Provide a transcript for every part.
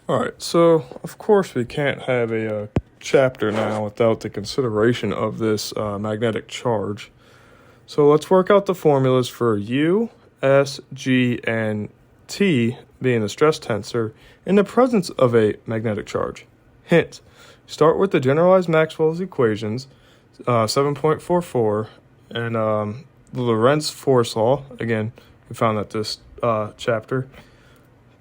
All right, so of course we can't have a chapter now without the consideration of this magnetic charge. So let's work out the formulas for U, S, G, and T being the stress tensor in the presence of a magnetic charge. Hint, start with the generalized Maxwell's equations, 7.44, and the Lorentz force law. Again, we found that this chapter.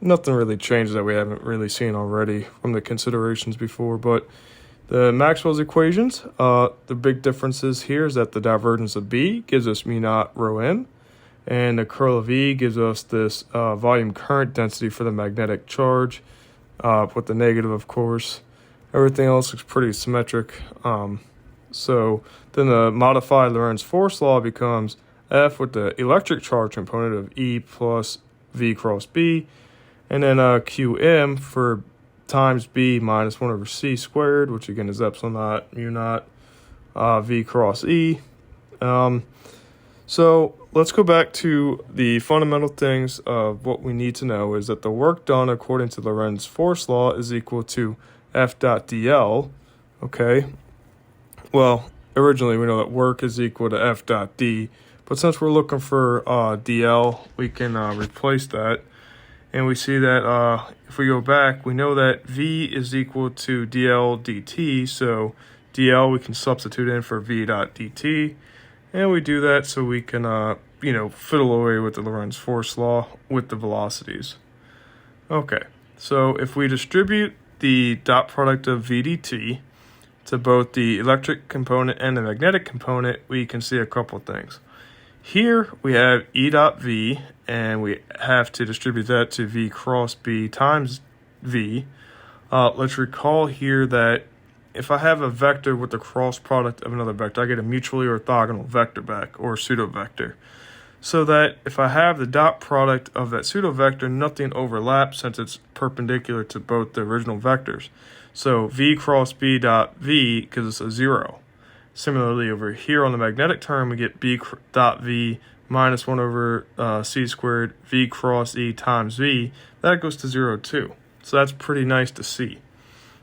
Nothing really changes that we haven't really seen already from the considerations before, but the Maxwell's equations, the big differences here is that the divergence of B gives us mu naught rho m, and the curl of E gives us this volume current density for the magnetic charge, with the negative, of course. Everything else looks pretty symmetric. So then the modified Lorentz force law becomes F with the electric charge component of E plus V cross B, and then Qm for times B minus 1 over C squared, which again is epsilon naught mu naught V cross E. So let's go back to the fundamental things of what we need to know is that the work done according to Lorentz force law is equal to F dot dl. Okay. Well, originally we know that work is equal to F dot d, but since we're looking for dl, we can replace that. And we see that if we go back, we know that V is equal to dl dt. So dl we can substitute in for V dot dt. And we do that so we can, fiddle away with the Lorentz force law with the velocities. Okay, so if we distribute the dot product of V dt to both the electric component and the magnetic component, we can see a couple of things. Here we have E dot V, and we have to distribute that to V cross B times V. Let's recall here that if I have a vector with the cross product of another vector, I get a mutually orthogonal vector back, or pseudo vector. So that if I have the dot product of that pseudo vector, nothing overlaps since it's perpendicular to both the original vectors. So V cross B dot V gives us a 0. Similarly, over here on the magnetic term, we get B dot V minus 1 over C squared V cross E times V. That goes to 0 too. So that's pretty nice to see.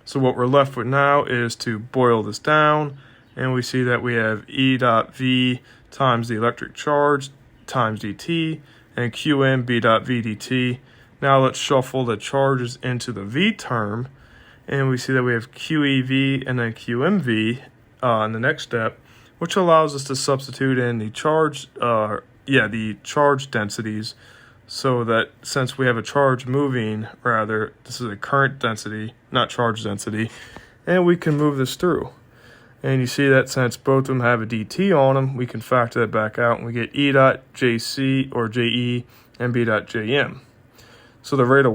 So what we're left with now is to boil this down, and we see that we have E dot V times the electric charge times dt, and Qm B dot V dt. Now let's shuffle the charges into the V term, and we see that we have QeV and then QmV in the next step, which allows us to substitute in the charge densities, so that since we have a charge moving, this is a current density, not charge density, and we can move this through. And you see that since both of them have a dt on them, we can factor that back out, and we get E dot JC or JE and B dot JM. So the rate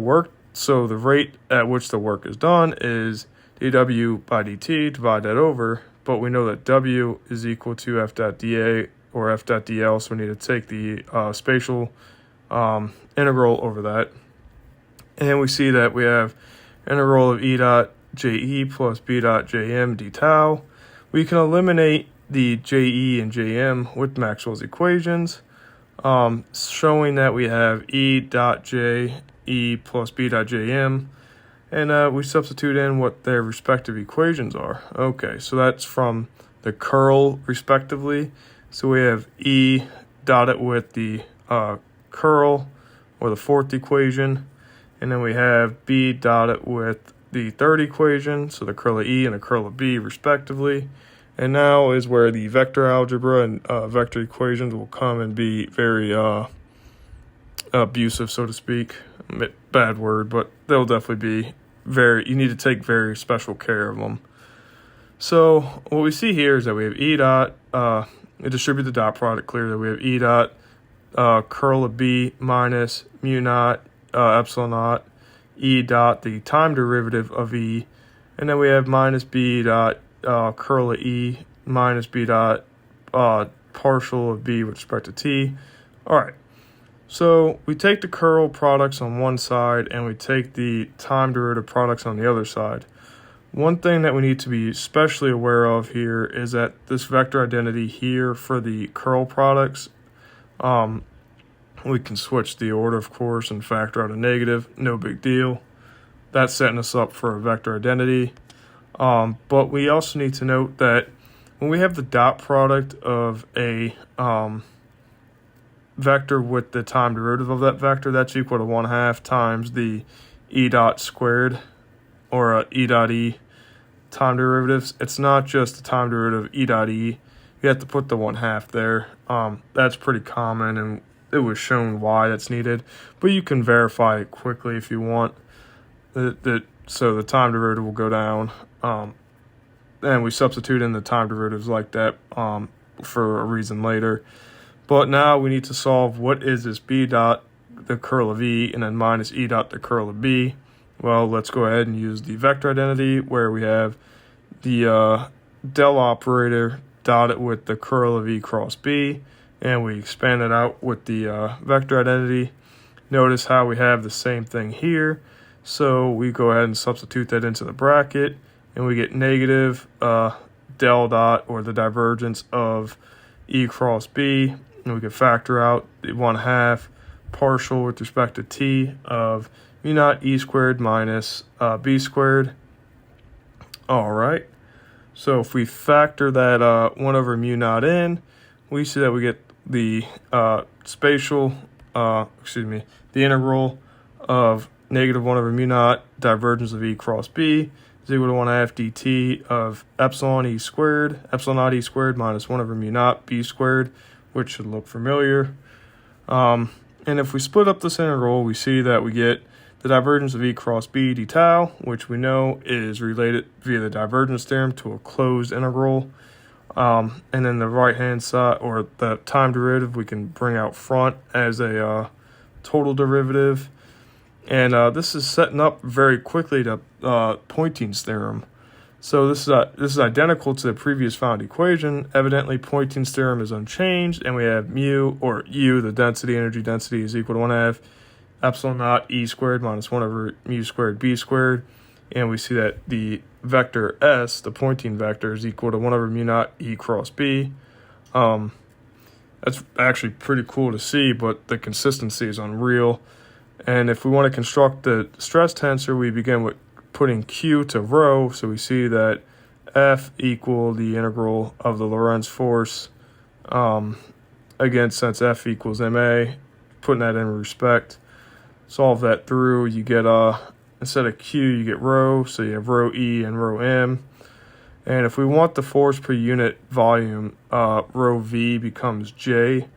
at which the work is done is dW by dt, divide that over, but we know that W is equal to F dot dA or F dot dL, so we need to take the spatial integral over that. And we see that we have integral of E dot JE plus B dot JM d tau. We can eliminate the JE and JM with Maxwell's equations, showing that we have E dot JE plus B dot JM, and we substitute in what their respective equations are. Okay, so that's from the curl respectively. So we have E dotted with the curl, or the fourth equation, and then we have B dotted with the third equation, so the curl of E and the curl of B respectively. And now is where the vector algebra and vector equations will come and be very abusive, so to speak. Bad word, but they'll definitely be you need to take very special care of them. So what we see here is that we have E dot, distribute the dot product clear, that we have E dot curl of B minus mu naught epsilon naught E dot the time derivative of E, and then we have minus B dot curl of E minus B dot partial of B with respect to T. All right. So we take the curl products on one side and we take the time derivative products on the other side. One thing that we need to be especially aware of here is that this vector identity here for the curl products, we can switch the order, of course, and factor out a negative. No big deal. that's setting us up for a vector identity. But we also need to note that when we have the dot product of a vector with the time derivative of that vector, that's equal to 1/2 times the e dot squared, or e dot e time derivatives. It's not just the time derivative e dot e. You have to put the 1/2 there. That's pretty common, and it was shown why that's needed. But you can verify it quickly if you want. So the time derivative will go down. And we substitute in the time derivatives like that for a reason later. But now we need to solve what is this b dot, the curl of e, and then minus e dot, the curl of b. Well, let's go ahead and use the vector identity where we have the del operator dotted with the curl of e cross b, and we expand it out with the vector identity. Notice how we have the same thing here. So we go ahead and substitute that into the bracket, and we get negative del dot, or the divergence of e cross b, and we can factor out the 1/2 partial with respect to t of mu naught e squared minus b squared. All right, so if we factor that 1 over mu naught in, we see that we get the the integral of negative 1 over mu naught divergence of e cross b is equal to 1/2 dt of epsilon naught e squared minus 1 over mu naught b squared, which should look familiar. And if we split up this integral, we see that we get the divergence of e cross b d tau, which we know is related via the divergence theorem to a closed integral. And then the right-hand side, or the time derivative, we can bring out front as a total derivative. And this is setting up very quickly to Poynting's theorem. So this is identical to the previous found equation. Evidently, Poynting's theorem is unchanged, and we have mu, or u, the energy density, is equal to 1/2 epsilon naught e squared minus 1 over mu squared b squared. And we see that the vector s, the Poynting vector, is equal to 1 over mu naught e cross b. That's actually pretty cool to see, but the consistency is unreal. And if we want to construct the stress tensor, we begin with putting q to rho. So we see that F equal the integral of the Lorentz force. Again, since F equals ma, putting that in respect, solve that through, you get instead of q, you get rho. So you have rho e and rho m. And if we want the force per unit volume, rho v becomes j.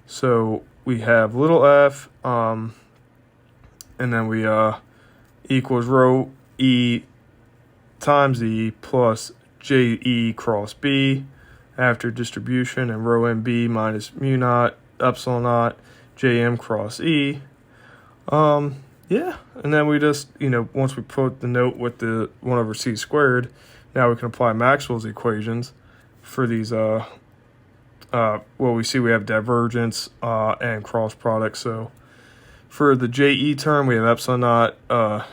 So we have little f, and then we equals rho e times e plus je cross b after distribution, and rho mb minus mu naught epsilon naught jm cross e. Yeah, and then we just, once we put the note with the 1 over c squared, now we can apply Maxwell's equations for these, we see we have divergence and cross product. So for the je term, we have epsilon naught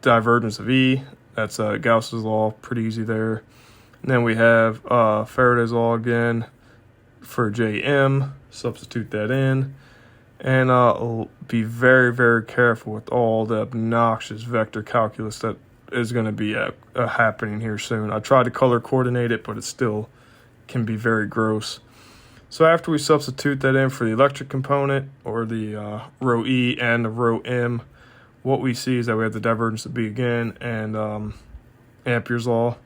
divergence of e. That's Gauss's law, pretty easy there. And then we have Faraday's law again for Jm, substitute that in. And be very, very careful with all the obnoxious vector calculus that is going to be happening here soon. I tried to color coordinate it, but it still can be very gross. So after we substitute that in for the electric component, or the rho e and the rho m, what we see is that we have the divergence of B again, and Ampere's law.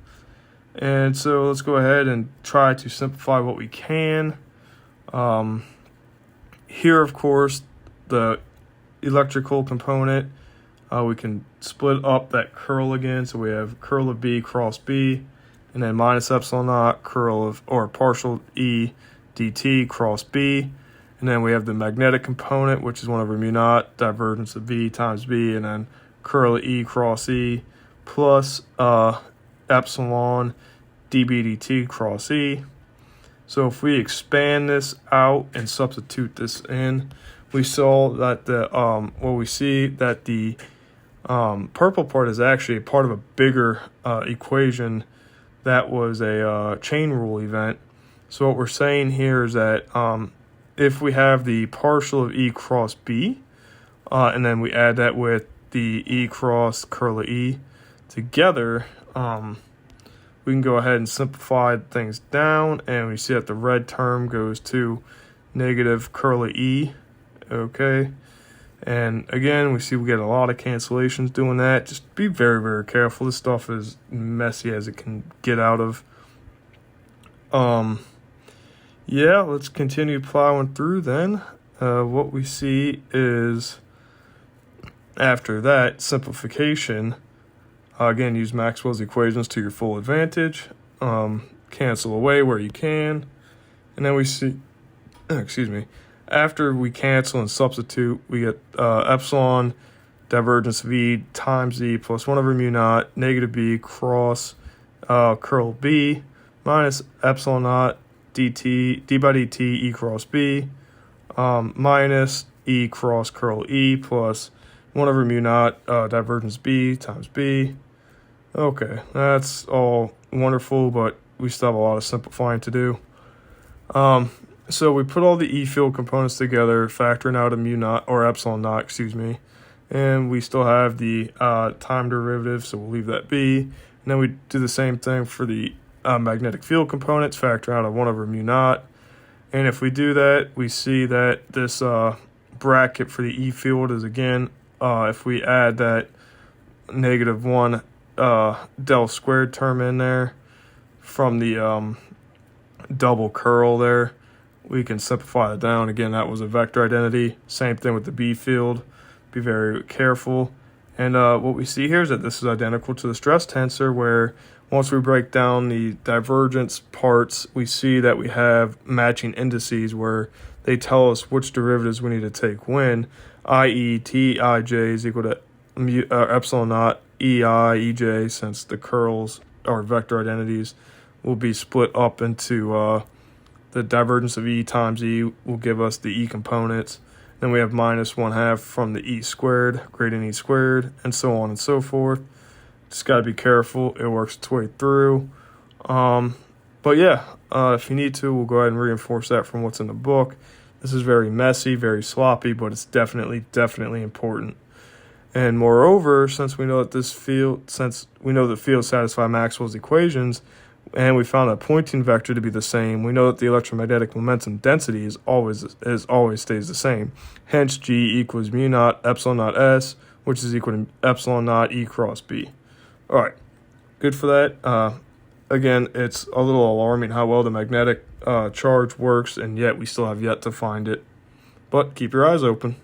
And so let's go ahead and try to simplify what we can. Here, of course, the electrical component, we can split up that curl again. So we have curl of B cross B, and then minus epsilon naught curl of, or partial E dt cross B. And then we have the magnetic component, which is 1 over mu naught divergence of V times B, and then curl of E cross E plus epsilon dB dt cross E. So if we expand this out and substitute this in, we saw that we see that the purple part is actually a part of a bigger equation that was a chain rule event. So what we're saying here is that if we have the partial of E cross B, and then we add that with the E cross curl of E together, we can go ahead and simplify things down, and we see that the red term goes to negative curl of E, okay? And again, we see we get a lot of cancellations doing that. Just be very, very careful. This stuff is messy as it can get out of. Yeah, let's continue plowing through then. What we see is, after that, simplification. Again, use Maxwell's equations to your full advantage. Cancel away where you can. And then we see, after we cancel and substitute, we get epsilon divergence of E times E plus 1 over mu naught negative B cross curl B minus epsilon naught dt d by dt E cross B minus E cross curl E plus 1 over mu naught divergence B times B. Okay, that's all wonderful, but we still have a lot of simplifying to do. So we put all the E field components together, factoring out a mu naught, or epsilon naught, and we still have the time derivative, so we'll leave that be. And then we do the same thing for the magnetic field components, factor out a 1 over mu naught. And if we do that, we see that this bracket for the E field is, again, if we add that negative 1 del squared term in there from the double curl there, we can simplify it down. Again, that was a vector identity. Same thing with the B field. Be very careful. And what we see here is that this is identical to the stress tensor, where once we break down the divergence parts, we see that we have matching indices where they tell us which derivatives we need to take when, i.e. Tij is equal to epsilon naught Ei Ej, since the curls or vector identities will be split up into the divergence of E times E will give us the E components. Then we have minus 1/2 from the E squared, gradient E squared, and so on and so forth. Just got to be careful. It works its way through. But yeah, if you need to, we'll go ahead and reinforce that from what's in the book. This is very messy, very sloppy, but it's definitely important. And moreover, since we know that the fields satisfy Maxwell's equations, and we found a Poynting vector to be the same, we know that the electromagnetic momentum density always stays the same. Hence, G equals mu naught epsilon naught S, which is equal to epsilon naught E cross B. All right, good for that. Again, it's a little alarming how well the magnetic charge works, and yet we still have yet to find it. But keep your eyes open.